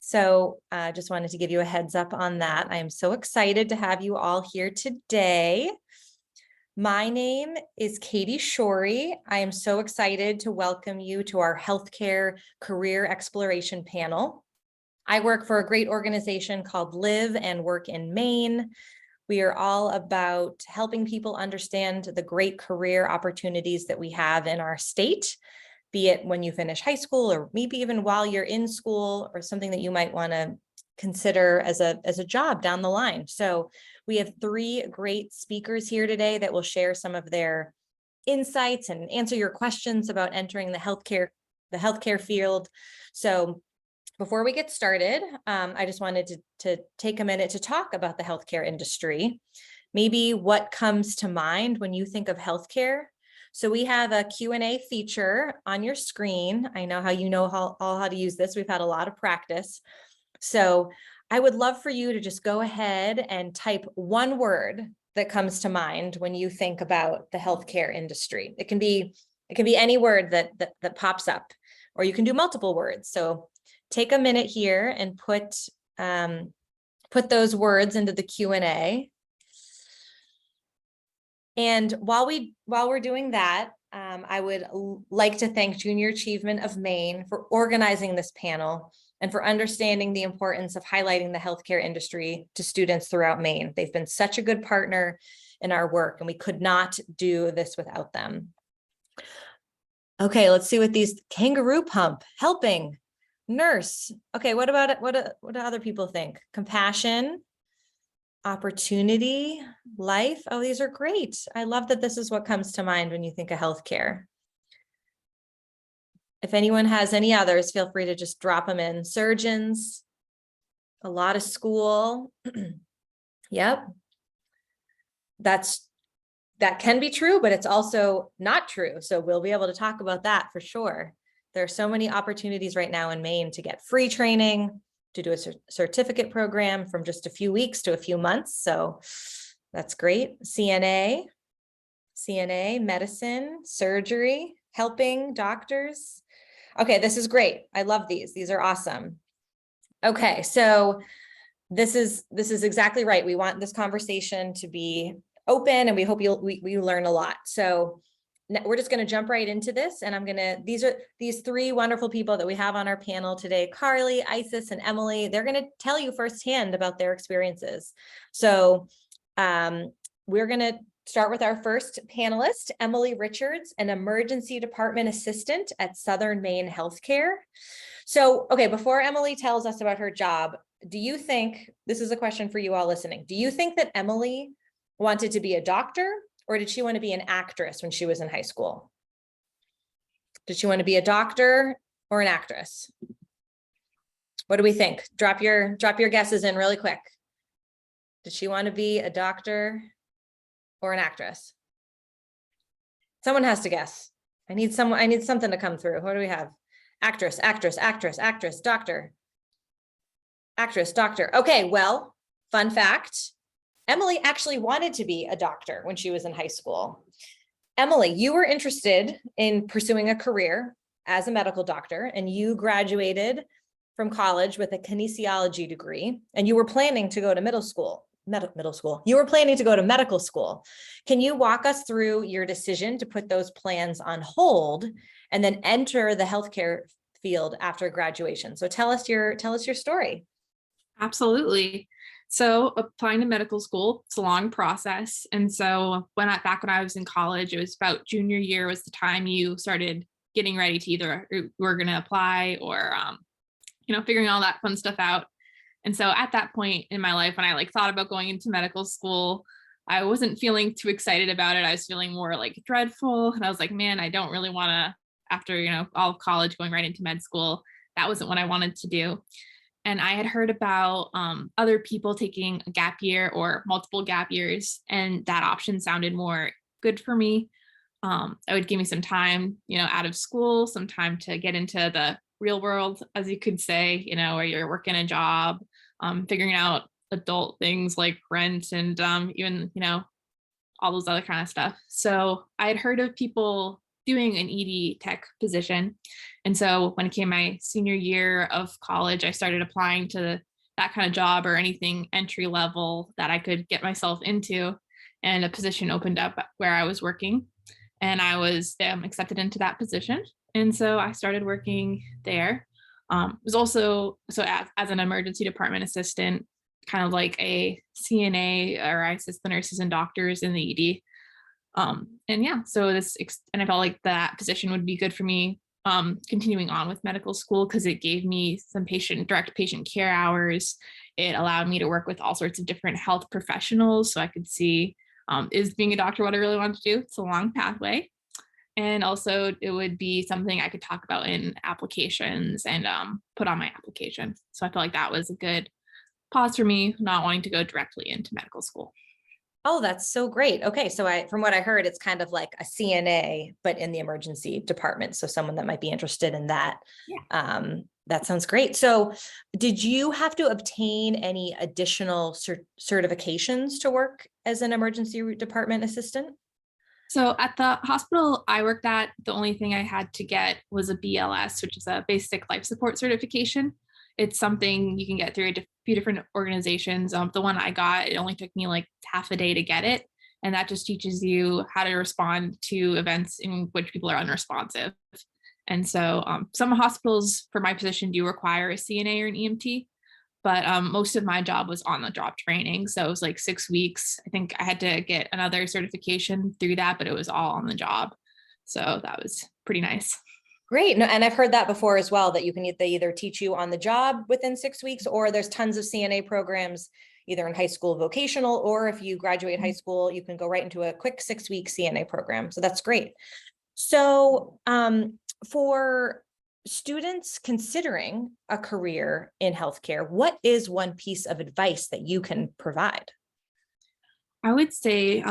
So just wanted to give you a heads up on that. I am so excited to have you all here today. My name is Katie Shorey. I am so excited to welcome you to our healthcare career exploration panel. I work for a great organization called Live and Work in Maine. We are all about helping people understand the great career opportunities that we have in our state, be it when you finish high school or maybe even while you're in school, or something that you might want to consider as a job down the line. So we have three great speakers here today that will share some of their insights and answer your questions about entering the healthcare field. So before we get started, I just wanted to take a minute to talk about the healthcare industry, maybe what comes to mind when you think of healthcare. So we have a Q&A feature on your screen. I know how you know how to use this. We've had a lot of practice. So I would love for you to just go ahead and type one word that comes to mind when you think about the healthcare industry. It can be any word that pops up, or you can do multiple words. So take a minute here and put those words into the Q&A. And while we're doing that, I would like to thank Junior Achievement of Maine for organizing this panel and for understanding the importance of highlighting the healthcare industry to students throughout Maine. They've been such a good partner in our work, and we could not do this without them. Okay, let's see what these kangaroo pump, helping, nurse. Okay, what about it? What do other people think? Compassion, opportunity, life. Oh, these are great. I love that this is what comes to mind when you think of healthcare. If anyone has any others, feel free to just drop them in. Surgeons, a lot of school. Yep. That can be true, but it's also not true. So we'll be able to talk about that for sure. There are so many opportunities right now in Maine to get free training, to do a certificate program from just a few weeks to a few months. So that's great. CNA, medicine, surgery, helping, doctors. Okay, this is great. I love these. These are awesome. Okay, so this is exactly right. We want this conversation to be open, and we hope we learn a lot. So we're just going to jump right into this, and these are these three wonderful people that we have on our panel today, Carly, Isis, and Emily. They're going to tell you firsthand about their experiences. So we're going to start with our first panelist, Emily Richards, an emergency department assistant at Southern Maine Healthcare. So, okay, before Emily tells us about her job, do you think, this is a question for you all listening, do you think that Emily wanted to be a doctor, or did she want to be an actress when she was in high school? Did she want to be a doctor or an actress? What do we think? Drop your guesses in really quick. Did she want to be a doctor or an actress? Someone has to guess. I need something to come through. What do we have? Actress, doctor. Actress, doctor. Okay, well, fun fact. Emily actually wanted to be a doctor when she was in high school. Emily, you were interested in pursuing a career as a medical doctor, and you graduated from college with a kinesiology degree, and you were planning to go to middle school. You were planning to go to medical school. Can you walk us through your decision to put those plans on hold and then enter the healthcare field after graduation? So tell us your story. Absolutely. So applying to medical school, it's a long process. And so back when I was in college, it was about junior year was the time you started getting ready to either we're going to apply or, figuring all that fun stuff out. And so at that point in my life, when I thought about going into medical school, I wasn't feeling too excited about it. I was feeling more dreadful. And I was like, man, I don't really want to, after, all of college, going right into med school, that wasn't what I wanted to do. And I had heard about other people taking a gap year or multiple gap years, and that option sounded more good for me. It would give me some time, out of school, some time to get into the real world, as you could say, where you're working a job, figuring out adult things like rent and even, all those other kind of stuff. So I had heard of people doing an ED tech position. And so when it came my senior year of college, I started applying to that kind of job or anything entry level that I could get myself into. And a position opened up where I was working, and I was accepted into that position. And so I started working there. It was also, so as an emergency department assistant, kind of like a CNA, or I assist the nurses and doctors in the ED. And yeah, so and I felt like that position would be good for me continuing on with medical school, because it gave me some direct patient care hours. It allowed me to work with all sorts of different health professionals, so I could see, is being a doctor what I really want to do? It's a long pathway. And also it would be something I could talk about in applications and put on my application. So I felt like that was a good pause for me, not wanting to go directly into medical school. Oh, that's so great. Okay. So from what I heard, it's kind of like a CNA, but in the emergency department. So someone that might be interested in that. Yeah. That sounds great. So did you have to obtain any additional certifications to work as an emergency department assistant? So at the hospital I worked at, the only thing I had to get was a BLS, which is a basic life support certification. It's something you can get through a few different organizations. The one I got, it only took me like half a day to get it. And that just teaches you how to respond to events in which people are unresponsive. And so some hospitals for my position do require a CNA or an EMT, but most of my job was on the job training. So it was like 6 weeks. I think I had to get another certification through that, but it was all on the job. So that was pretty nice. Great. No, and I've heard that before as well, that they either teach you on the job within 6 weeks, or there's tons of CNA programs, either in high school vocational, or if you graduate high school, you can go right into a quick 6-week CNA program. So that's great. So for students considering a career in healthcare, what is one piece of advice that you can provide? I would say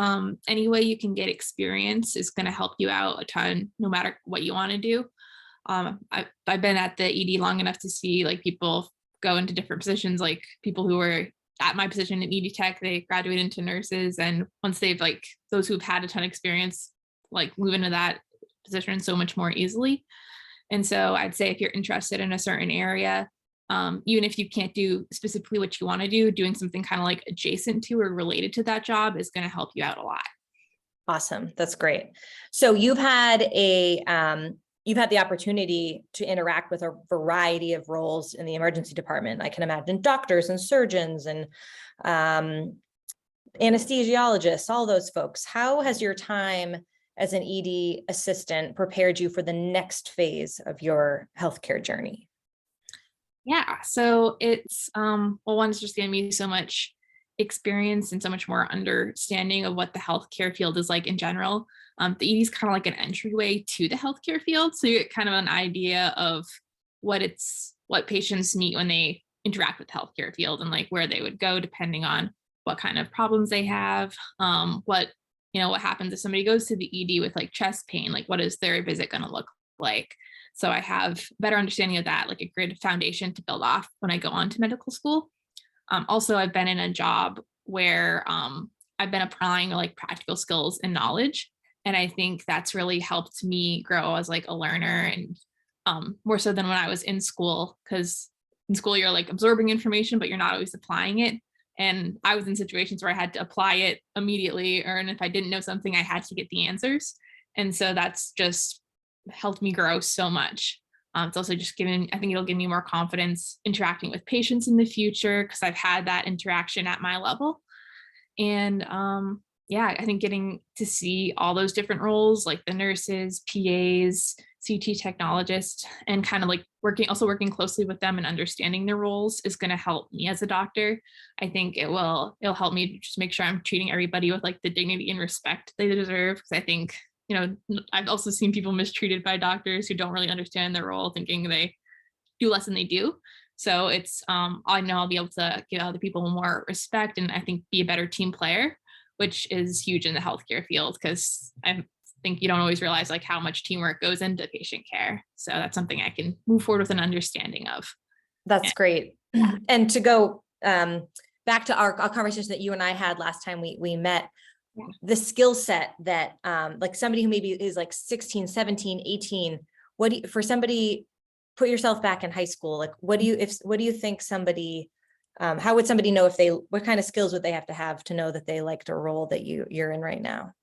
any way you can get experience is going to help you out a ton, no matter what you want to do. I've been at the ED long enough to see like people go into different positions, like people who were at my position in ED tech, they graduate into nurses. And once they've like those who've had a ton of experience, like move into that position so much more easily. And so I'd say if you're interested in a certain area, even if you can't do specifically what you want to do, doing something kind of like adjacent to or related to that job is going to help you out a lot. Awesome. That's great. So you've had the opportunity to interact with a variety of roles in the emergency department. I can imagine doctors and surgeons and anesthesiologists, all those folks. How has your time as an ED assistant prepared you for the next phase of your healthcare journey? Yeah, so it's one, it's just giving me so much experience and so much more understanding of what the healthcare field is like in general. The ED is kind of like an entryway to the healthcare field, so you get kind of an idea of what patients meet when they interact with the healthcare field, and like where they would go depending on what kind of problems they have. What happens if somebody goes to the ED with like chest pain, like what is their visit going to look like? So I have better understanding of that, like a good foundation to build off when I go on to medical school. Also, I've been in a job where I've been applying like practical skills and knowledge. And I think that's really helped me grow as like a learner, and more so than when I was in school, because in school you're like absorbing information, but you're not always applying it. And I was in situations where I had to apply it immediately, and if I didn't know something, I had to get the answers. And so that's just helped me grow so much. It's also just I think it'll give me more confidence interacting with patients in the future, because I've had that interaction at my level. And I think getting to see all those different roles, like the nurses, PAs, CT technologists, and kind of like working closely with them and understanding their roles is going to help me as a doctor. I think it'll help me just make sure I'm treating everybody with like the dignity and respect they deserve. Because I think, I've also seen people mistreated by doctors who don't really understand their role, thinking they do less than they do. So it's, I know I'll be able to give other people more respect, and I think be a better team player, which is huge in the healthcare field, because I think you don't always realize like how much teamwork goes into patient care. So that's something I can move forward with an understanding of. That's great. And to go back to our conversation that you and I had last time we met, the skill set that, like somebody who maybe is like 16, 17, 18, for somebody, put yourself back in high school, like, what do you think somebody, how would somebody know what kind of skills would they have to know that they liked a role that you're in right now?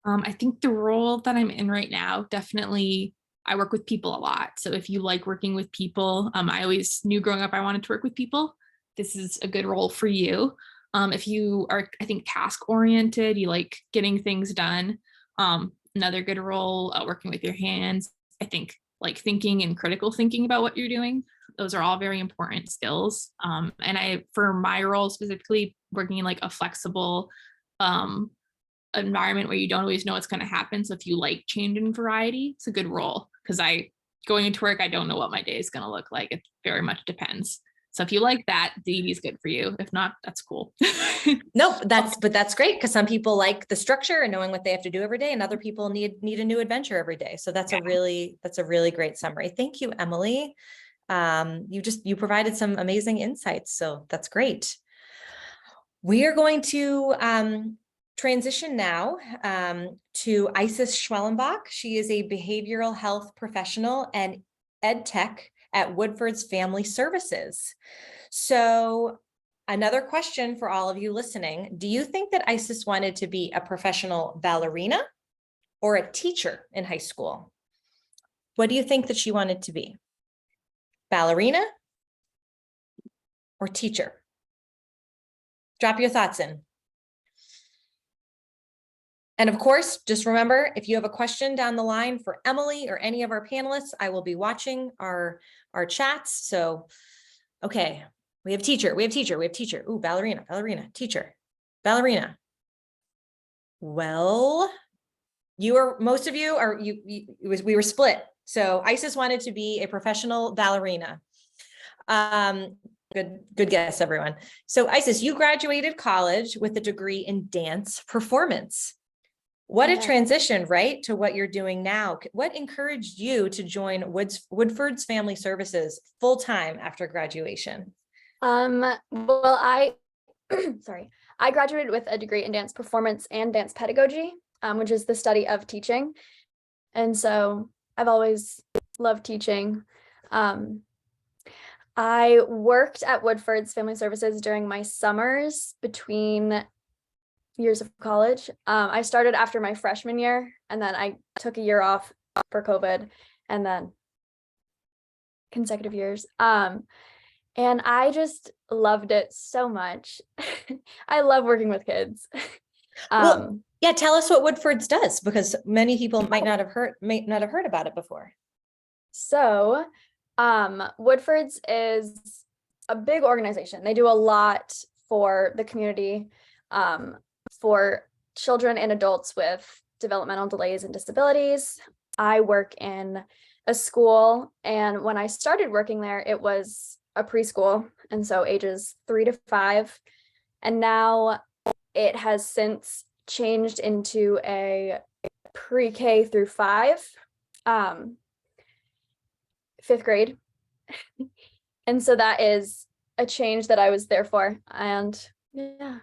I think the role that I'm in right now, definitely, I work with people a lot. So if you like working with people, I always knew growing up I wanted to work with people. This is a good role for you. If you are, I think, task oriented, you like getting things done. Another good role, working with your hands. I think like thinking and critical thinking about what you're doing. Those are all very important skills. And for my role specifically, working in like a flexible environment where you don't always know what's going to happen. So if you like change and variety, it's a good role, because going into work, I don't know what my day is going to look like. It very much depends. So if you like that, DD is good for you. If not, that's cool. Nope, that's great, because some people like the structure and knowing what they have to do every day, and other people need a new adventure every day. So that's a really great summary. Thank you, Emily. You provided some amazing insights, so that's great. We are going to transition now to Isis Schwellenbach. She is a behavioral health professional and ed tech at Woodfords Family Services. So another question for all of you listening: do you think that Isis wanted to be a professional ballerina or a teacher in high school? What do you think that she wanted to be? Ballerina or teacher? Drop your thoughts in. And of course, just remember, if you have a question down the line for Emily or any of our panelists, I will be watching our chats. So, okay, we have teacher. Ooh, ballerina, teacher, ballerina. Well, most of you are, we were split. So Isis wanted to be a professional ballerina. Good guess, everyone. So Isis, you graduated college with a degree in dance performance. What a transition, right, to what you're doing now. What encouraged you to join Woodfords Family Services full-time after graduation? Well, I graduated with a degree in dance performance and dance pedagogy, which is the study of teaching. And so I've always loved teaching. I worked at Woodfords Family Services during my summers between years of college. I started after my freshman year, and then I took a year off for COVID, and then consecutive years. And I just loved it so much. I love working with kids. Well, yeah, tell us what Woodfords does, because many people might not have heard about it before. So, Woodfords is a big organization. They do a lot for the community, for children and adults with developmental delays and disabilities. I work in a school, and when I started working there, it was a preschool, and so ages 3 to 5, and now it has since changed into a pre-K through 5, 5th grade. And so that is a change that I was there for, and yeah.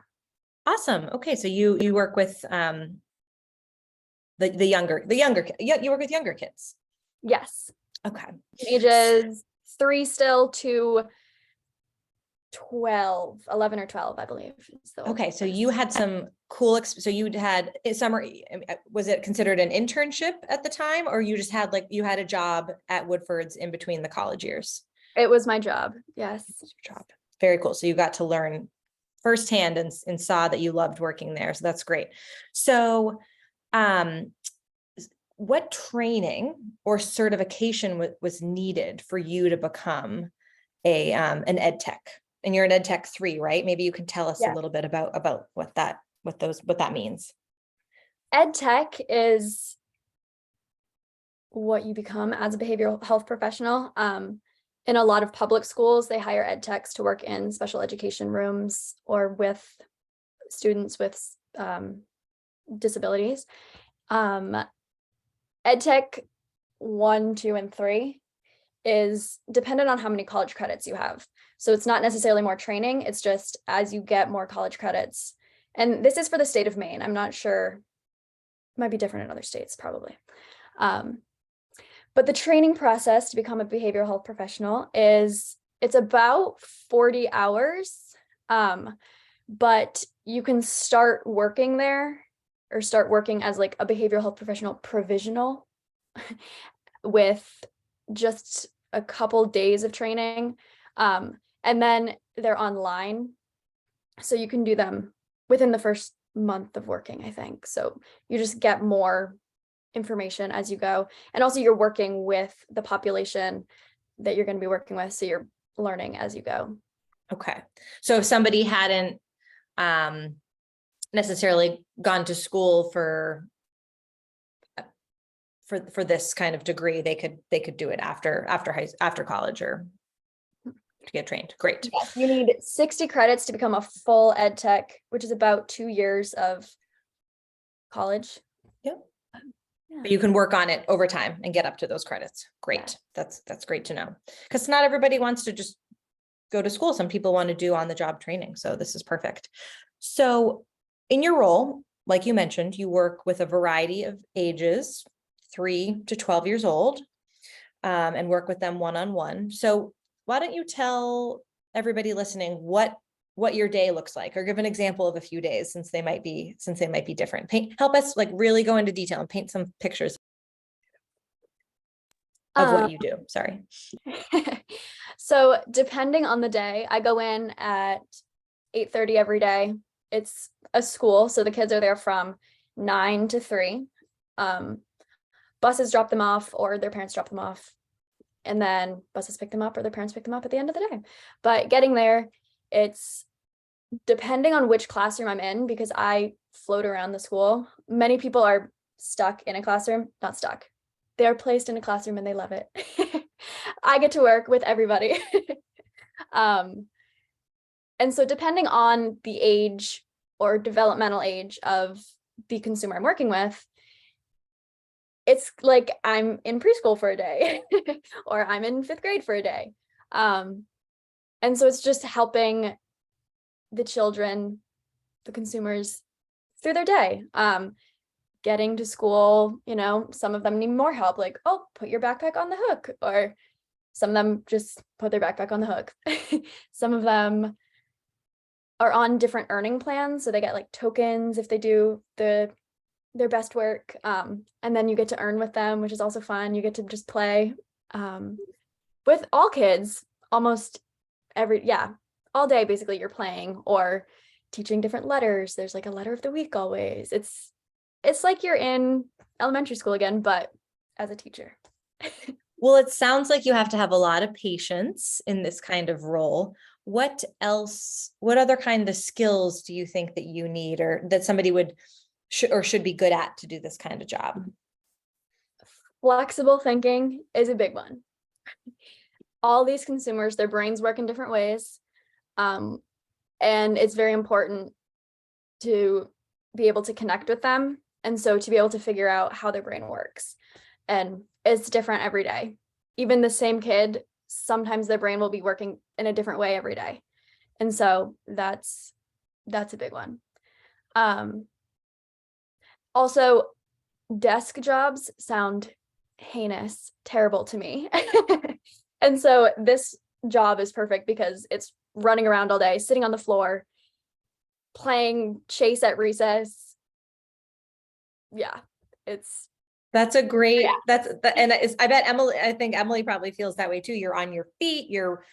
Awesome. Okay, so you work with the younger you work with younger kids. Yes. Okay. Ages 3 still to 11 or 12, I believe. Okay, so you had some cool, so you had summer, was it considered an internship at the time, or you just had you had a job at Woodfords in between the college years? It was my job. Yes. Your job. Very cool. So you got to learn firsthand and saw that you loved working there. So that's great. So, what training or certification was needed for you to become an ed tech? And you're an ed tech 3, right? Maybe you can tell us a little bit about what that means. Ed tech is what you become as a behavioral health professional. In a lot of public schools, they hire ed techs to work in special education rooms or with students with disabilities. Ed tech 1, 2, and 3 is dependent on how many college credits you have. So it's not necessarily more training. It's just as you get more college credits And this is for the state of Maine. I'm not sure, might be different in other states probably. But the training process to become a behavioral health professional it's about 40 hours. But you can start working there or start working as like a behavioral health professional provisional with just a couple days of training. And then they're online. So you can do them within the first month of working, I think. So you just get more information as you go. And also you're working with the population that you're going to be working with. So you're learning as you go. Okay. So if somebody hadn't necessarily gone to school for this kind of degree, they could do it after college or to get trained. Great. Yes, you need 60 credits to become a full ed tech, which is about 2 years of college. Yep. Yeah. But you can work on it over time and get up to those credits. Great. Yeah. That's great to know, because not everybody wants to just go to school. Some people want to do on the job training. So this is perfect. So in your role, like you mentioned, you work with a variety of ages, 3 to 12 years old, and work with them one-on-one. So why don't you tell everybody listening what your day looks like, or give an example of a few days, since they might be different. Help us like really go into detail and paint some pictures of what you do. Sorry. So depending on the day, I go in at 8:30 every day. It's a school, so the kids are there from 9 to 3. Buses drop them off or their parents drop them off. And then buses pick them up or their parents pick them up at the end of the day. But getting there, it's depending on which classroom I'm in, because I float around the school. Many people are stuck in a classroom, not stuck. They're placed in a classroom and they love it. I get to work with everybody. And so depending on the age or developmental age of the consumer I'm working with, it's like I'm in preschool for a day or I'm in 5th grade for a day. And so it's just helping the children, the consumers, through their day. Getting to school, some of them need more help, like, oh, put your backpack on the hook, or some of them just put their backpack on the hook. Some of them are on different earning plans, so they get like tokens if they do their best work, and then you get to earn with them, which is also fun. You get to just play with all kids almost all day. Basically you're playing or teaching different letters. There's like a letter of the week always. It's like you're in elementary school again, but as a teacher. Well, it sounds like you have to have a lot of patience in this kind of role. What other kind of skills do you think that you need, or that somebody should be good at to do this kind of job? Flexible thinking is a big one. All these consumers, their brains work in different ways. And it's very important to be able to connect with them. And so to be able to figure out how their brain works. And it's different every day. Even the same kid, sometimes their brain will be working in a different way every day. And so that's a big one. Also, desk jobs sound heinous, terrible to me. And so this job is perfect because it's running around all day, sitting on the floor, playing chase at recess. Yeah, that's a great, I think Emily probably feels that way too. You're on your feet, you're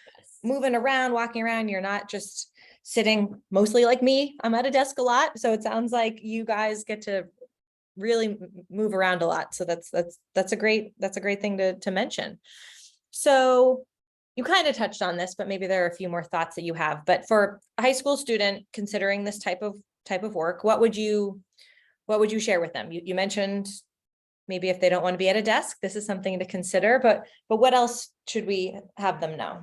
moving around, walking around. You're not just sitting, mostly like me. I'm at a desk a lot. So it sounds like you guys get to really move around a lot. So that's a great thing to mention. So you kind of touched on this, but maybe there are a few more thoughts that you have. But for a high school student considering this type of work, what would you share with them? You mentioned maybe if they don't want to be at a desk, this is something to consider, but what else should we have them know?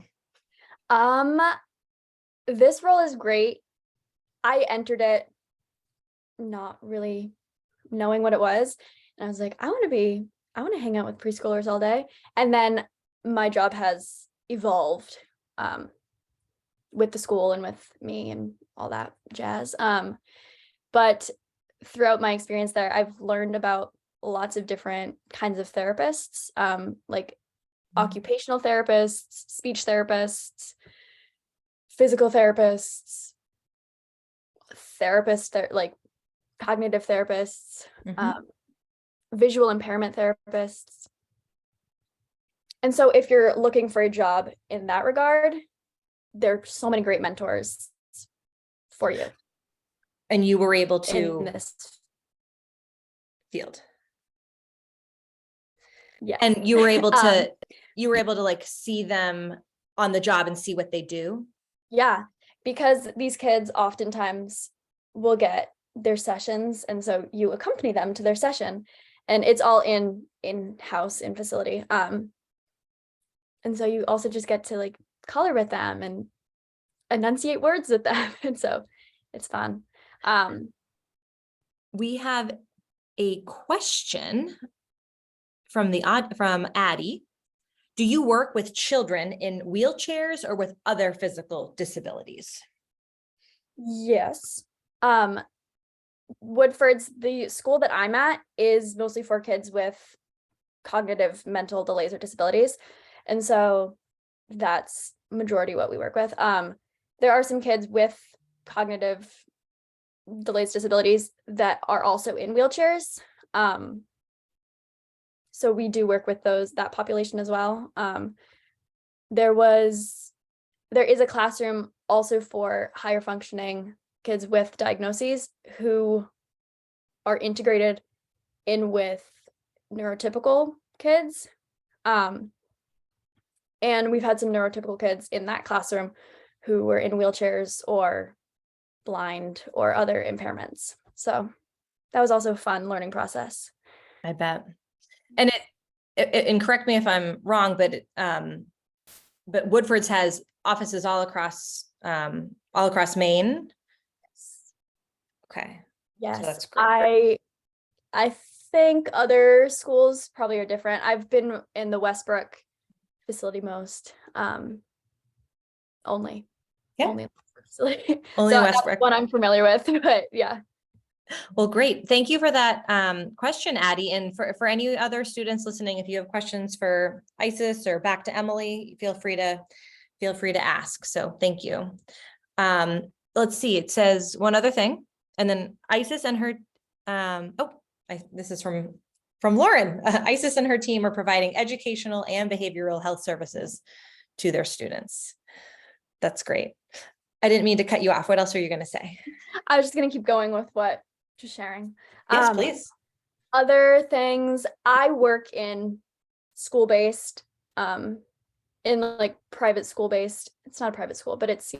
This role is great. I entered it not really knowing what it was. And I was like, I want to hang out with preschoolers all day. And then my job has evolved with the school and with me and all that jazz. But throughout my experience there, I've learned about lots of different kinds of therapists, like occupational therapists, speech therapists, physical therapists, like cognitive therapists, visual impairment therapists. And so if you're looking for a job in that regard, there are so many great mentors for you. And you were able in to this field. Yeah. And you were able to like see them on the job and see what they do. Yeah, because these kids oftentimes will get their sessions, and so you accompany them to their session, and it's all in-house in facility. And so you also just get to like color with them and enunciate words with them, and so it's fun. We have a question from Addie. Do you work with children in wheelchairs or with other physical disabilities? Yes. Woodfords, the school that I'm at, is mostly for kids with cognitive mental delays or disabilities. And so that's majority what we work with. There are some kids with cognitive delays, disabilities that are also in wheelchairs. So we do work with that population as well. There is a classroom also for higher functioning kids with diagnoses who are integrated in with neurotypical kids. And we've had some neurotypical kids in that classroom who were in wheelchairs or blind or other impairments. So that was also a fun learning process. I bet. And and correct me if I'm wrong, but Woodfords has offices all across Maine. Okay. Yes, so that's great. I think other schools probably are different. I've been in the Westbrook facility most, only. Yeah. Only facility. Only so Westbrook. That's what I'm familiar with, but yeah. Well, great. Thank you for that question, Addie. And for any other students listening, if you have questions for Isis or back to Emily, feel free to ask. So thank you. Let's see, it says one other thing, and then Isis and her, this is from Lauren. Isis and her team are providing educational and behavioral health services to their students. That's great. I didn't mean to cut you off. What else are you going to say? I was just going to keep going with what just sharing. Yes, please. Other things, I work in school-based, in like private school-based. It's not a private school, but it's,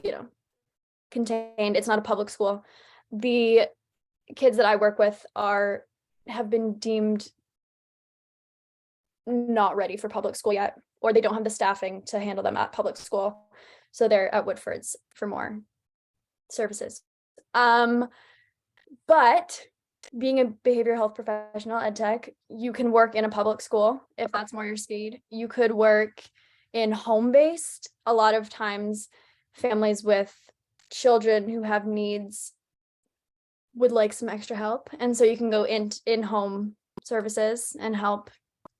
contained. It's not a public school. The kids that I work with have been deemed not ready for public school yet, or they don't have the staffing to handle them at public school. So they're at Woodfords for more services. But being a behavioral health professional, ed tech, you can work in a public school if that's more your speed. You could work in home-based. A lot of times families with children who have needs would like some extra help. And so you can go in-home services and help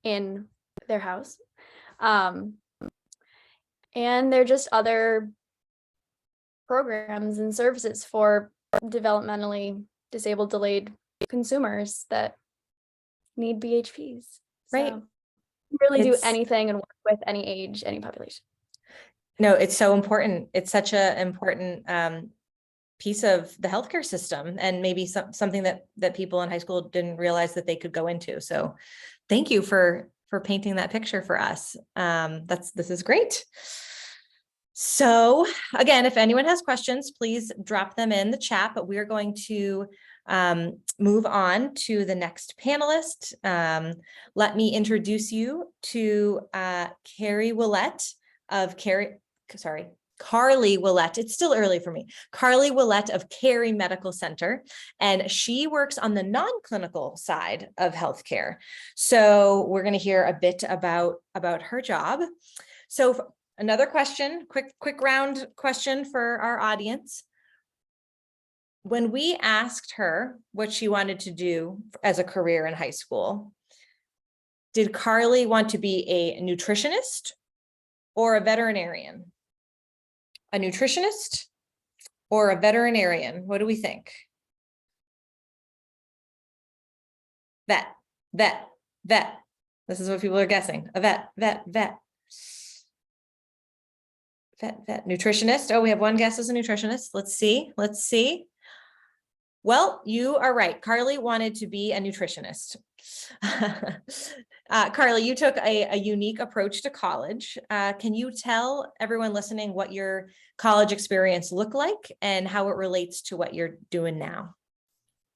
in their house. And there are just other programs and services for developmentally disabled, delayed consumers that need BHPs. Right. So really do anything and work with any age, any population. No, it's so important. It's such an important piece of the healthcare system, and maybe something that people in high school didn't realize that they could go into. So thank you for painting that picture for us. This is great. So again, if anyone has questions, please drop them in the chat, but we're going to move on to the next panelist. Let me introduce you to Cary Willett. It's still early for me. Cary Willett of Cary Medical Center, and she works on the non-clinical side of healthcare. So we're going to hear a bit about her job. So another question, quick round question for our audience. when we asked her what she wanted to do as a career in high school, did Carly want to be a nutritionist or a veterinarian? A nutritionist or a veterinarian? What do we think? Vet, vet, vet. This is what people are guessing. A vet, vet, vet. Vet, nutritionist. Oh, we have one guess as a nutritionist. Let's see. Well, you are right. Carly wanted to be a nutritionist. Carly, you took a unique approach to college. Can you tell everyone listening what your college experience looked like and how it relates to what you're doing now?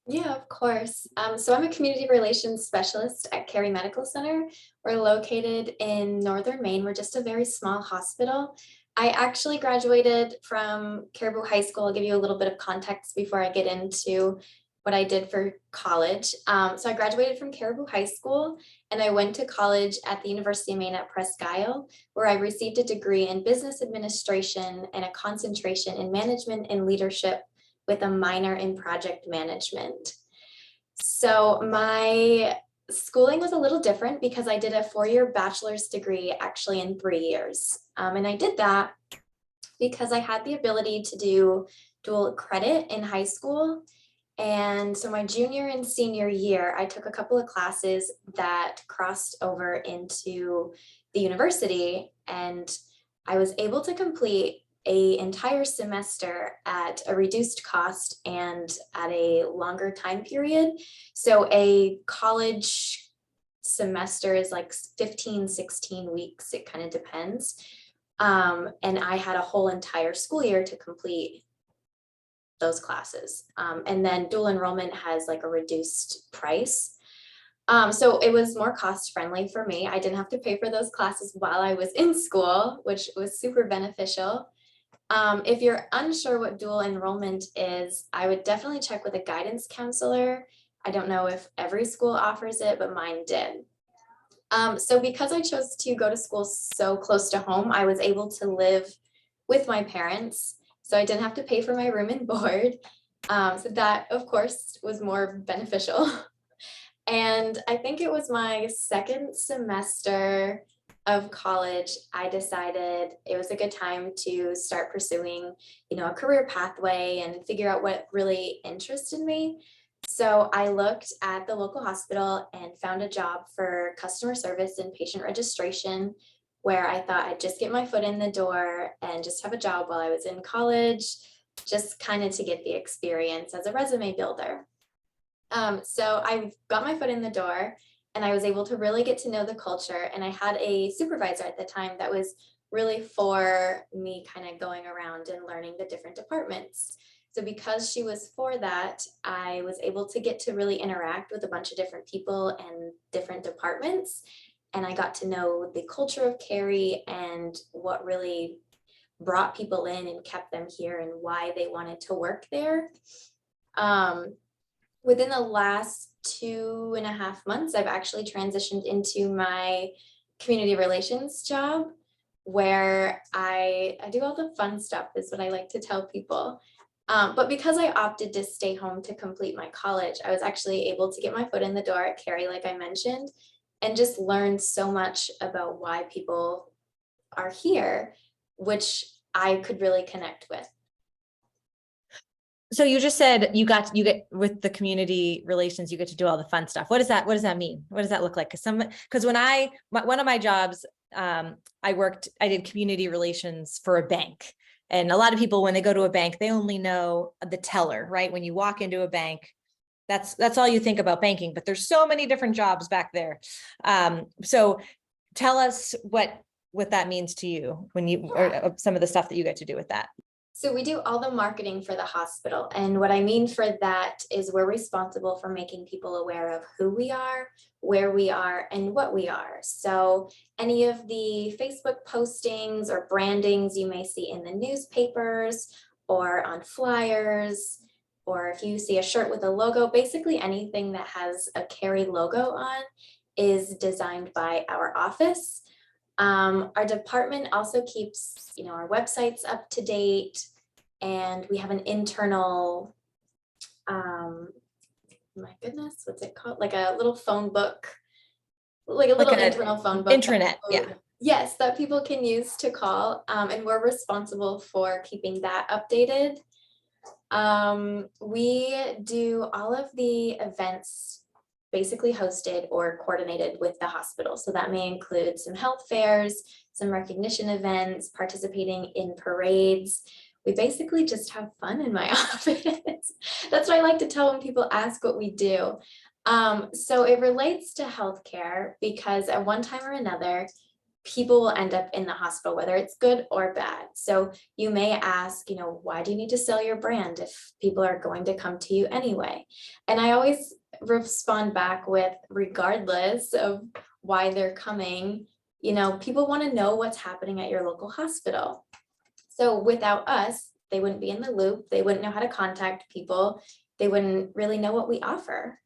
Yeah, of course. So I'm a community relations specialist at Cary Medical Center. We're located in northern Maine. We're just a very small hospital. I actually graduated from Caribou High School. I'll give you a little bit of context before I get into what I did for college. So I graduated from Caribou High School and I went to college at the University of Maine at Presque Isle, where I received a degree in business administration and a concentration in management and leadership with a minor in project management. So my schooling was a little different because I did a 4-year bachelor's degree actually in 3 years. And I did that because I had the ability to do dual credit in high school. And so my junior and senior year, I took a couple of classes that crossed over into the university, and I was able to complete an entire semester at a reduced cost and at a longer time period. So a college semester is like 15, 16 weeks. It kind of depends. And I had a whole entire school year to complete those classes. And then dual enrollment has like a reduced price. So it was more cost friendly for me. I didn't have to pay for those classes while I was in school, which was super beneficial. If you're unsure what dual enrollment is, I would definitely check with a guidance counselor. I don't know if every school offers it, but mine did. So because I chose to go to school so close to home, I was able to live with my parents. So I didn't have to pay for my room and board. So that, of course, was more beneficial. And I think it was my second semester of college, I decided it was a good time to start pursuing, a career pathway and figure out what really interested me. So I looked at the local hospital and found a job for customer service and patient registration, where I thought I'd just get my foot in the door and just have a job while I was in college, just kind of to get the experience as a resume builder. So I got my foot in the door and I was able to really get to know the culture. And I had a supervisor at the time that was really for me kind of going around and learning the different departments. So because she was for that, I was able to get to really interact with a bunch of different people and different departments. And I got to know the culture of Cary and what really brought people in and kept them here and why they wanted to work there. Within the last 2.5 months, I've actually transitioned into my community relations job, where I do all the fun stuff, is what I like to tell people. But because I opted to stay home to complete my college, I was actually able to get my foot in the door at Cary, like I mentioned, and just learn so much about why people are here, which I could really connect with. So you just said you get with the community relations, you get to do all the fun stuff. What does that mean? What does that look like? Because when one of my jobs, I did community relations for a bank. And a lot of people, when they go to a bank, they only know the teller, right? When you walk into a bank, that's all you think about banking, but there's so many different jobs back there. So tell us what that means to you when you, or some of the stuff that you get to do with that. So we do all the marketing for the hospital. And what I mean for that is we're responsible for making people aware of who we are, where we are, and what we are. So any of the Facebook postings or brandings you may see in the newspapers or on flyers, or if you see a shirt with a logo, basically anything that has a Cary logo on is designed by our office. Our department also keeps, our websites up to date, and we have an internal my goodness, what's it called? Like a little phone book, like a Like little a internal phone book. intranet, yeah. Yes, that people can use to call, and we're responsible for keeping that updated. We do all of the events basically hosted or coordinated with the hospital. So that may include some health fairs, some recognition events, participating in parades. We basically just have fun in my office. That's what I like to tell when people ask what we do. So it relates to healthcare because at one time or another, people will end up in the hospital, whether it's good or bad. So you may ask, why do you need to sell your brand if people are going to come to you anyway? And I always respond back with, regardless of why they're coming, people want to know what's happening at your local hospital. So without us, they wouldn't be in the loop. They wouldn't know how to contact people. They wouldn't really know what we offer.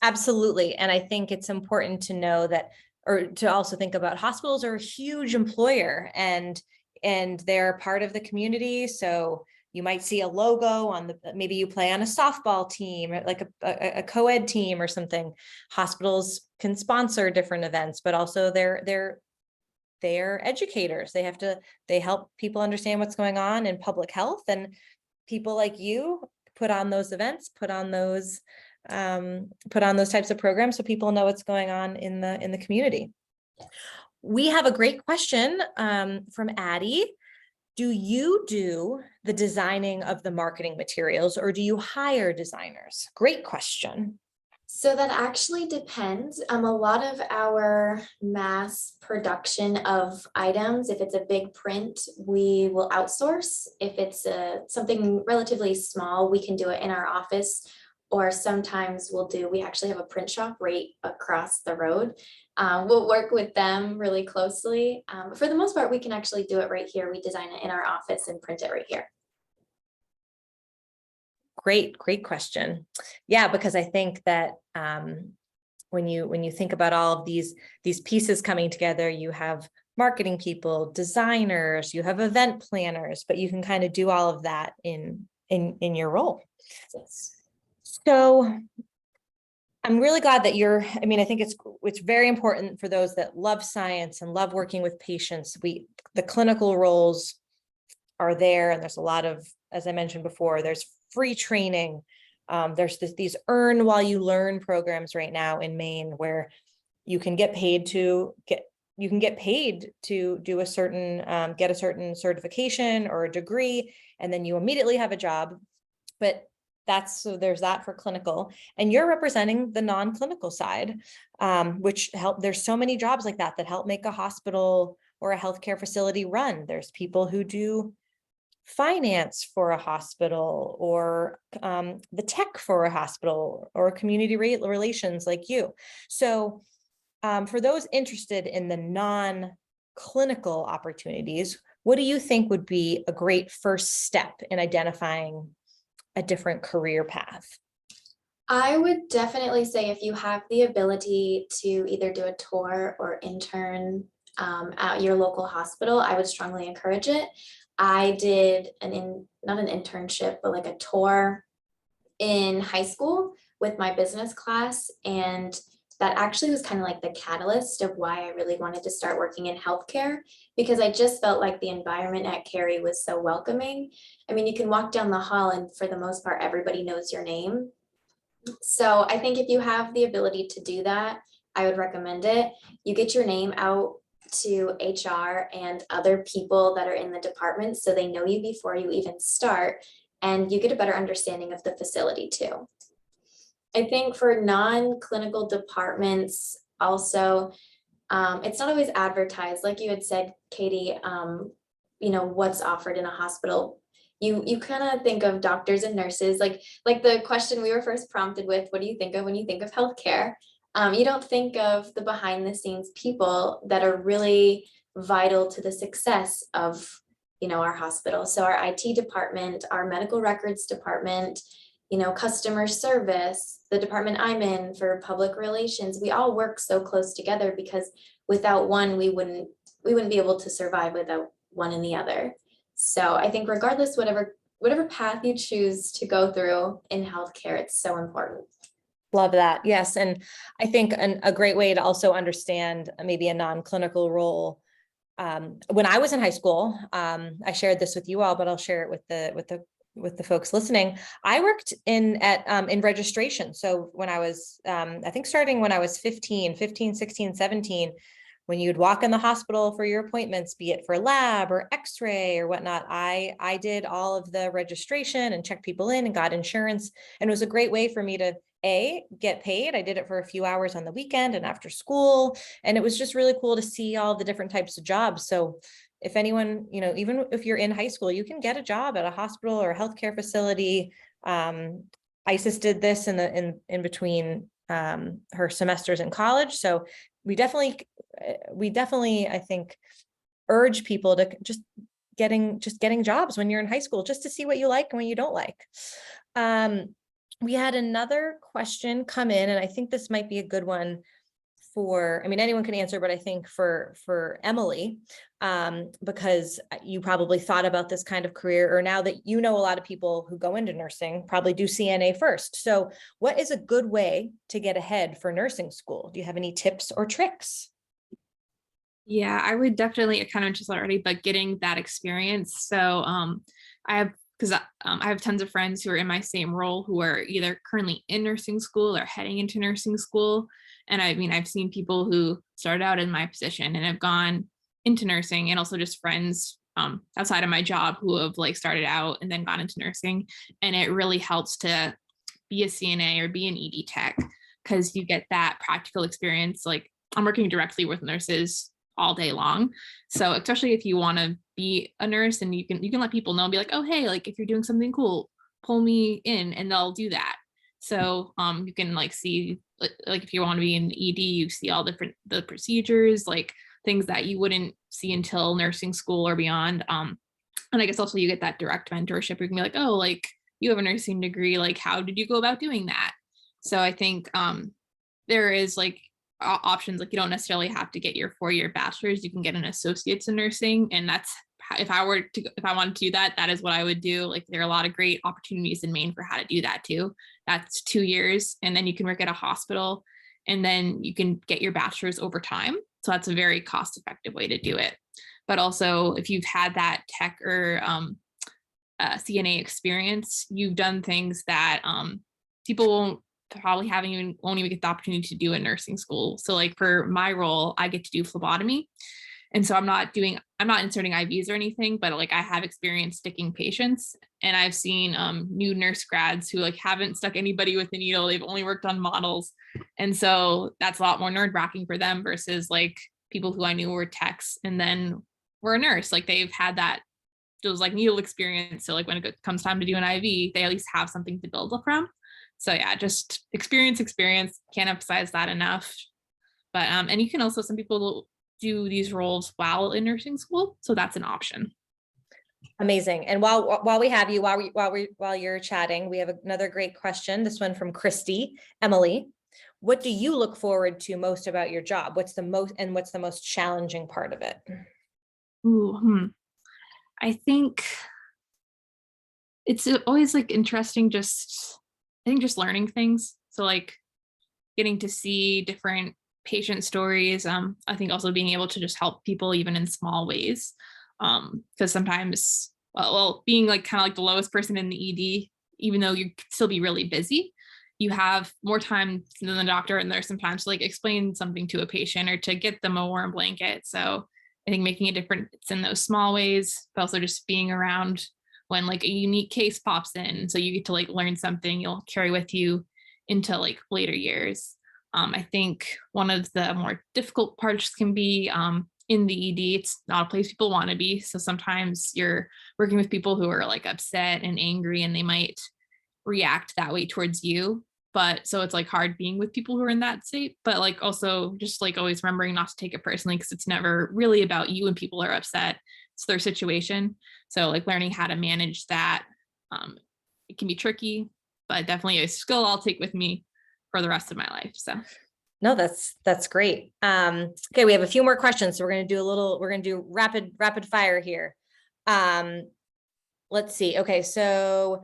Absolutely. And I think it's important to know that, or to also think about, hospitals are a huge employer and they're part of the community. So you might see a logo on maybe you play on a softball team, like a co-ed team or something. Hospitals can sponsor different events, but also they're educators. They help people understand what's going on in public health, and people like you put on those events, put on those types of programs so people know what's going on in the community. We have a great question from Addie. Do you do the designing of the marketing materials, or do you hire designers? Great question. So that actually depends. A lot of our mass production of items, if it's a big print, we will outsource. If it's something relatively small, we can do it in our office. Or sometimes we actually have a print shop right across the road. We'll work with them really closely. For the most part, we can actually do it right here. We design it in our office and print it right here. Great question. Yeah, because I think that when you think about all of these pieces coming together, you have marketing people, designers, you have event planners, but you can kind of do all of that in your role. Yes. So I'm really glad that I think it's very important for those that love science and love working with patients. The clinical roles are there, and there's a lot of, as I mentioned before, there's free training. There's these earn while you learn programs right now in Maine where you can get paid to do a certain, get a certain certification or a degree, and then you immediately have a job. But there's that for clinical, and you're representing the non-clinical side, which there's so many jobs like that help make a hospital or a healthcare facility run. There's people who do finance for a hospital, or the tech for a hospital, or community relations like you. So for those interested in the non-clinical opportunities, what do you think would be a great first step in identifying a different career path? I would definitely say if you have the ability to either do a tour or intern at your local hospital, I would strongly encourage it. I did not an internship, but like a tour in high school with my business class, and that actually was kind of like the catalyst of why I really wanted to start working in healthcare, because I just felt like the environment at Cary was so welcoming. I mean, you can walk down the hall and for the most part, everybody knows your name. So I think if you have the ability to do that, I would recommend it. You get your name out to HR and other people that are in the department so they know you before you even start, and you get a better understanding of the facility too. I think for non-clinical departments also, it's not always advertised. Like you had said, Katie, what's offered in a hospital. You kind of think of doctors and nurses, like the question we were first prompted with, what do you think of when you think of healthcare? You don't think of the behind the scenes people that are really vital to the success of, our hospital. So our IT department, our medical records department, customer service, the department I'm in for public relations, we all work so close together because without one, we wouldn't be able to survive without one and the other. So I think regardless, whatever whatever path you choose to go through in healthcare, it's so important. Love that. Yes. And I think a great way to also understand maybe a non-clinical role. When I was in high school, I shared this with you all, but I'll share it with the folks listening. I worked in registration. So when I was, I think starting when I was 15, 16, 17, when you'd walk in the hospital for your appointments, be it for lab or x-ray or whatnot, I did all of the registration and checked people in and got insurance. And it was a great way for me to get paid. I did it for a few hours on the weekend and after school. And it was just really cool to see all the different types of jobs. So if anyone, even if you're in high school, you can get a job at a hospital or a healthcare facility. Isis did this in between her semesters in college. So we definitely, I think, urge people to just getting jobs when you're in high school, just to see what you like and what you don't like. We had another question come in, and I think this might be a good one for, anyone can answer, but I think for Emily, because you probably thought about this kind of career, or now that a lot of people who go into nursing probably do CNA first. So what is a good way to get ahead for nursing school? Do you have any tips or tricks? Yeah, I would definitely kind of just already, but getting that experience. So I have tons of friends who are in my same role who are either currently in nursing school or heading into nursing school. And I've seen people who started out in my position and have gone into nursing, and also just friends outside of my job who have started out and then gone into nursing. And it really helps to be a CNA or be an ED tech, because you get that practical experience. I'm working directly with nurses all day long. So especially if you want to be a nurse, and you can let people know and be like, oh, hey, if you're doing something cool, pull me in, and they'll do that. So you can see, if you want to be in ED, you see all the procedures, things that you wouldn't see until nursing school or beyond. And I guess also you get that direct mentorship. You can be like, oh, you have a nursing degree, how did you go about doing that? So I think there is options. You don't necessarily have to get your 4-year bachelor's. You can get an associate's in nursing, and that's if I wanted to do that, that is what I would do. There are a lot of great opportunities in Maine for how to do that too. That's 2 years, and then you can work at a hospital, and then you can get your bachelor's over time. So that's a very cost-effective way to do it. But also, if you've had that tech or CNA experience, you've done things that people won't even get the opportunity to do in nursing school. So for my role, I get to do phlebotomy. And so I'm not inserting IVs or anything, but I have experience sticking patients, and I've seen new nurse grads who haven't stuck anybody with a needle. They've only worked on models. And so that's a lot more nerve-wracking for them versus people who I knew were techs and then were a nurse. They've had that those needle experience. So when it comes time to do an IV, they at least have something to build up from. So yeah, just experience, can't emphasize that enough. But and you can also, some people do these roles while in nursing school, so that's an option. Amazing. And while we have you, while you're chatting, we have another great question. This one from Christy. Emily, what do you look forward to most about your job? What's the most challenging part of it? I think it's always interesting, just learning things. So getting to see different patient stories. I think also being able to just help people even in small ways. Because sometimes, being kind of the lowest person in the ED, even though you could still be really busy, you have more time than the doctor, and there's sometimes to explain something to a patient or to get them a warm blanket. So I think making a difference in those small ways, but also just being around when a unique case pops in. So you get to learn something you'll carry with you into later years. I think one of the more difficult parts can be in the ED, it's not a place people want to be. So sometimes you're working with people who are upset and angry, and they might react that way towards you. But so it's hard being with people who are in that state, but also just always remembering not to take it personally, because it's never really about you when people are upset. It's their situation. So learning how to manage that, it can be tricky, but definitely a skill I'll take with me for the rest of my life. So no, that's great. Okay, we have a few more questions, so we're going to do rapid fire here. let's see. Okay, so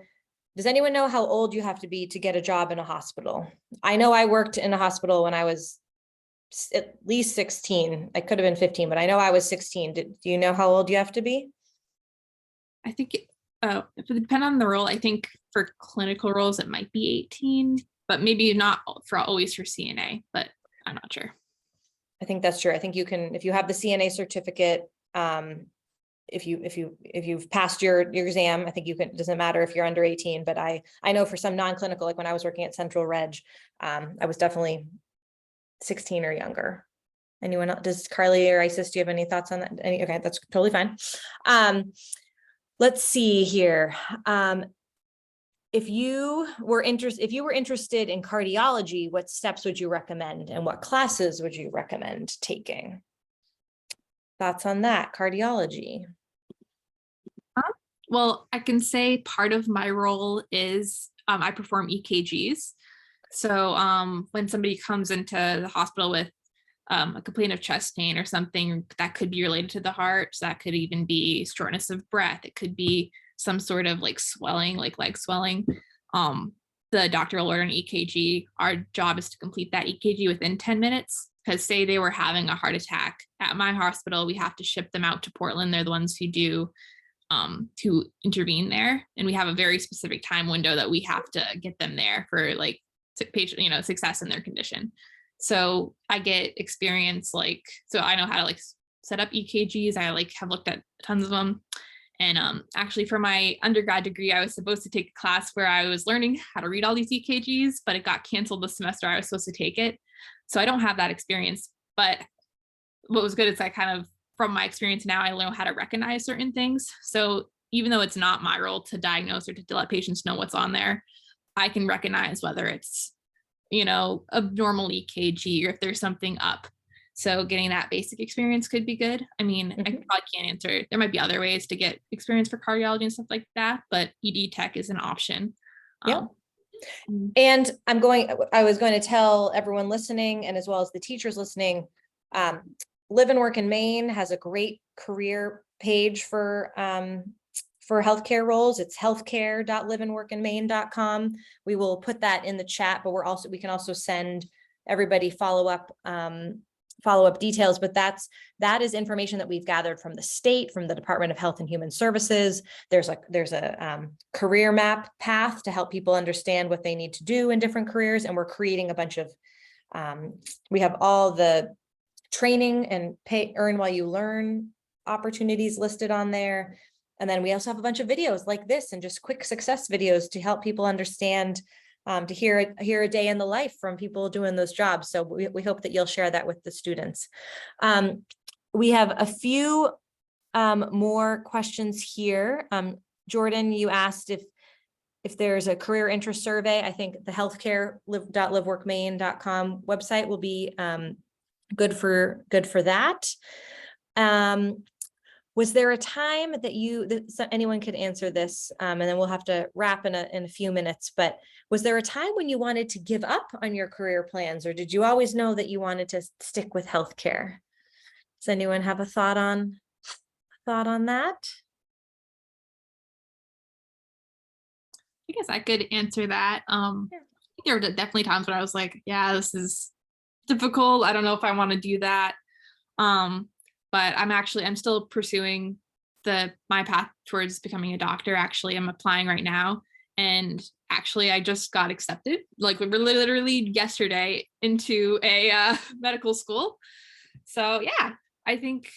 does anyone know how old you have to be to get a job in a hospital? I know I worked in a hospital when I was at least 16. I could have been 15, but I know I was 16. Do you know how old you have to be? I think it would depend on the role. I think for clinical roles, it might be 18, but maybe not for always for CNA, but I'm not sure. I think that's true. I think you can, if you have the CNA certificate, if you've passed your exam, I think you can, it doesn't matter if you're under 18, but I know for some non-clinical, like when I was working at Central Reg, I was definitely 16 or younger. Anyone else? Does Carly or Isis, do you have any thoughts on that? Okay, that's totally fine. Let's see here. If you were interested in cardiology, what steps would you recommend and what classes would you recommend taking? Thoughts on that, cardiology? Well, I can say part of my role is I perform EKGs. So when somebody comes into the hospital with a complaint of chest pain or something that could be related to the heart, so that could even be shortness of breath. It could be some sort of like swelling, like leg swelling. The doctor will order an EKG. Our job is to complete that EKG within 10 minutes. Because say they were having a heart attack at my hospital, we have to ship them out to Portland. They're the ones who do to intervene there, and we have a very specific time window that we have to get them there for like patient, success in their condition. So I get experience, like, so I know how to like set up EKGs. I like have looked at tons of them. And actually for my undergrad degree, I was supposed to take a class where I was learning how to read all these EKGs, but it got canceled the semester I was supposed to take it. So I don't have that experience, but what was good is I kind of, from my experience now, I know how to recognize certain things. So even though it's not my role to diagnose or to let patients know what's on there, I can recognize whether it's, a normal EKG or if there's something up. So getting that basic experience could be good. I mean, I probably can't answer. There might be other ways to get experience for cardiology and stuff like that, but ED tech is an option. Yeah. And I was going to tell everyone listening, and as well as the teachers listening, Live and Work in Maine has a great career page for healthcare roles. It's healthcare.liveandworkinmaine.com. We will put that in the chat, but we can also send everybody follow-up details, but that is information that we've gathered from the state, from the Department of Health and Human Services. There's a career map path to help people understand what they need to do in different careers. And we're creating a bunch of, we have all the training and earn while you learn opportunities listed on there. And then we also have a bunch of videos like this and just quick success videos to help people understand, to hear a day in the life from people doing those jobs. So we hope that you'll share that with the students. We have a few more questions here. Jordan, you asked if there's a career interest survey. I think the healthcare.liveworkmaine.com website will be good for that. Was there a time that anyone could answer this, and then we'll have to wrap in a few minutes, but was there a time when you wanted to give up on your career plans, or did you always know that you wanted to stick with healthcare? Does anyone have a thought on that? I guess I could answer that. There were definitely times when I was like, yeah, this is difficult. I don't know if I want to do that. But I'm still pursuing my path towards becoming a doctor. Actually, I'm applying right now. And actually, I just got accepted, like literally yesterday, into a medical school. So yeah, I think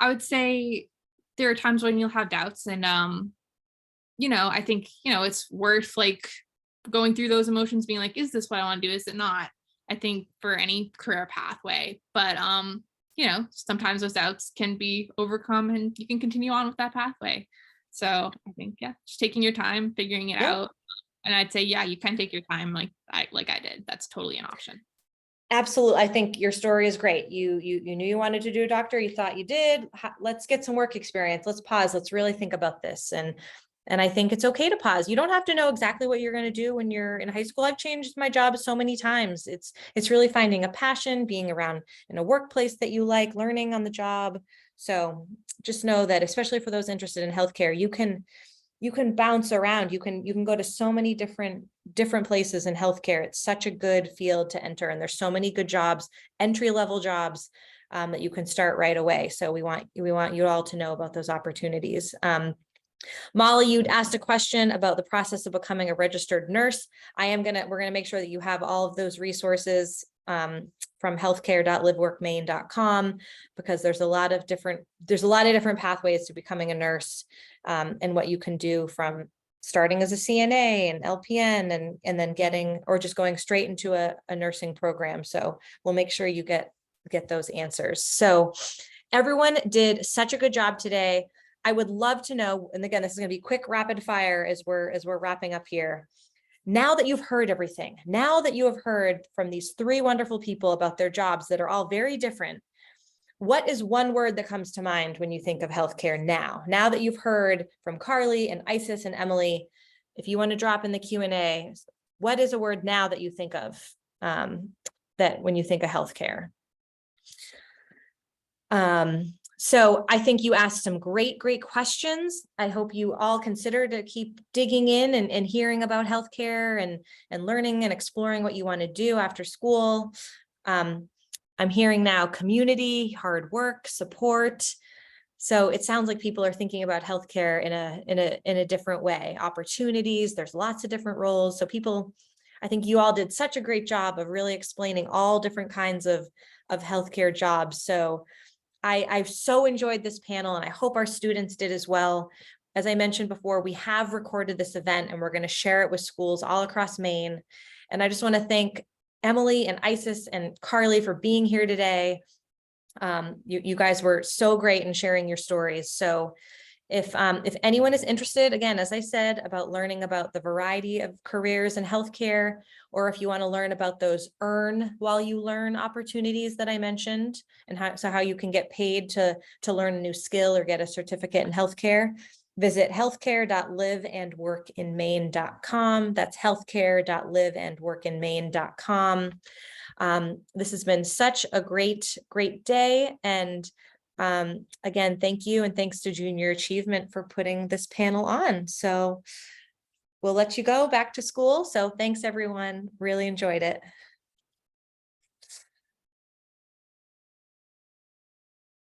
I would say there are times when you'll have doubts, and I think it's worth like going through those emotions, being like, is this what I want to do? Is it not? I think for any career pathway, but sometimes those doubts can be overcome and you can continue on with that pathway. So I think, just taking your time, figuring it out. And I'd say, you can take your time like I did. That's totally an option. Absolutely. I think your story is great. You knew you wanted to do a doctor. You thought you did. Let's get some work experience. Let's pause. Let's really think about this. And I think it's okay to pause. You don't have to know exactly what you're going to do when you're in high school. I've changed my job so many times. It's really finding a passion, being around in a workplace that you like, learning on the job. So just know that, especially for those interested in healthcare, you can you can bounce around. You can go to so many different places in healthcare. It's such a good field to enter, and there's so many good jobs, entry-level jobs, that you can start right away. So we want you all to know about those opportunities. Molly, you'd asked a question about the process of becoming a registered nurse. We're gonna make sure that you have all of those resources from healthcare.liveworkmaine.com, because there's a lot of different pathways to becoming a nurse, and what you can do from starting as a CNA and LPN and then just going straight into a nursing program. So we'll make sure you get those answers. So everyone did such a good job today. I would love to know, and again, this is going to be quick rapid fire as we're wrapping up here. Now that you've heard everything, now that you have heard from these three wonderful people about their jobs that are all very different, what is one word that comes to mind when you think of healthcare now? Now that you've heard from Carly and Isis and Emily, if you want to drop in the Q&A, what is a word now that you think of that when you think of healthcare? So I think you asked some great questions. I hope you all consider to keep digging in and hearing about healthcare and learning and exploring what you want to do after school. I'm hearing now community, hard work, support. So it sounds like people are thinking about healthcare in a different way. Opportunities, there's lots of different roles. So I think you all did such a great job of really explaining all different kinds of healthcare jobs. So I've so enjoyed this panel, and I hope our students did as well. As I mentioned before, we have recorded this event and we're going to share it with schools all across Maine. And I just want to thank Emily and Isis and Carly for being here today. You guys were so great in sharing your stories. So if anyone is interested, again, as I said, about learning about the variety of careers in healthcare, or if you want to learn about those earn while you learn opportunities that I mentioned, and how you can get paid to learn a new skill or get a certificate in healthcare, visit healthcare.liveandworkinmaine.com. That's healthcare.liveandworkinmaine.com. This has been such a great day, and again, thank you, and thanks to Junior Achievement for putting this panel on. So we'll let you go back to school. So thanks everyone, really enjoyed it.